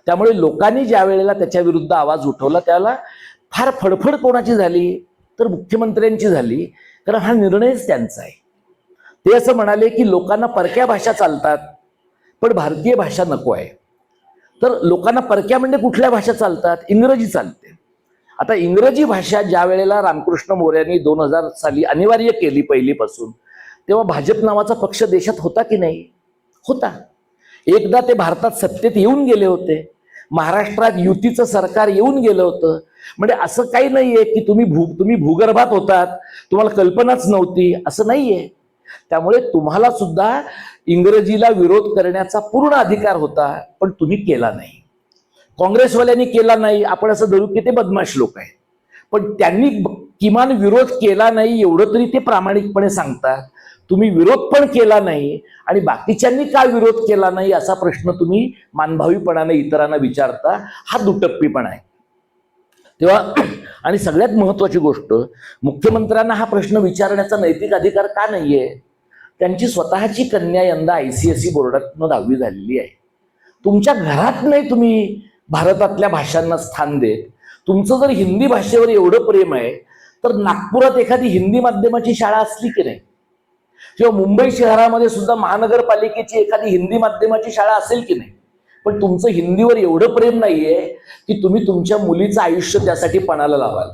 त्यामुळे लोकांनी ज्या वेळेला त्याच्या विरुद्ध आवाज उठवला त्याला फार फडफड कोणाची झाली तर मुख्यमंत्र्यांची झाली, कारण हा निर्णयच त्यांचा आहे. ते असं म्हणाले की लोकांना परक्या भाषा चालतात पण भारतीय भाषा नको आहे. तर लोकांना परक्या म्हणजे कुठल्या भाषा चालतात? इंग्रजी चालते. आता इंग्रजी भाषा ज्या वेळेला रामकृष्ण मोऱ्यांनी 2000 साली अनिवार्य केली पहिलीपासून, तेव्हा भाजप नावाचा पक्ष देशात होता की नाही? होता. एकदा ते भारतात सत्तेत येऊन गेले होते, महाराष्ट्रात युतीचं सरकार येऊन गेलं होतं. म्हणजे असं काही नाहीये की तुम्ही भूगर्भात होतात, तुम्हाला कल्पनाच नव्हती, असं नाहीये. त्यामुळे तुम्हाला सुद्धा इंग्रजीला विरोध करण्याचा पूर्ण अधिकार होता, पण तुम्ही केला नाही. काँग्रेसवाल्यांनी केला नाही, आपण असं धरू की ते बदमाश लोक आहेत, पण त्यांनी किमान विरोध केला नाही एवढं तरी ते प्रामाणिकपणे सांगतात. तुम्ही विरोध पण केला नाही आणि बाकीच्यांनी का विरोध केला नाही असा प्रश्न तुम्ही मानभावीपणाने इतरांना विचारता. हा दुटप्पीपणा आहे. तेव्हा आणि सगळ्यात महत्वाची गोष्ट, मुख्यमंत्र्यांना हा प्रश्न विचारण्याचा नैतिक अधिकार का नाहीये? त्यांची स्वतःची कन्या यंदा ICSE बोर्डातनं 10वी झालेली आहे. तुमच्या घरात नाही तुम्ही भारतातल्या भाषांना स्थान देत. तुमचं जर हिंदी भाषेवर एवढं प्रेम आहे तर नागपुरात एखादी हिंदी माध्यमाची शाळा असली की नाही, किंवा मुंबई शहरामध्ये सुद्धा महानगरपालिकेची एखादी हिंदी माध्यमाची शाळा असेल की नाही. पण तुमचं हिंदीवर एवढं प्रेम नाहीये की तुम्ही तुमच्या मुलीचं आयुष्य त्यासाठी पणाला लावाल.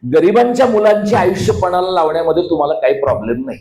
गरिबांच्या मुलांचे आयुष्य पणाला लावण्यामध्ये तुम्हाला काही प्रॉब्लेम नाही.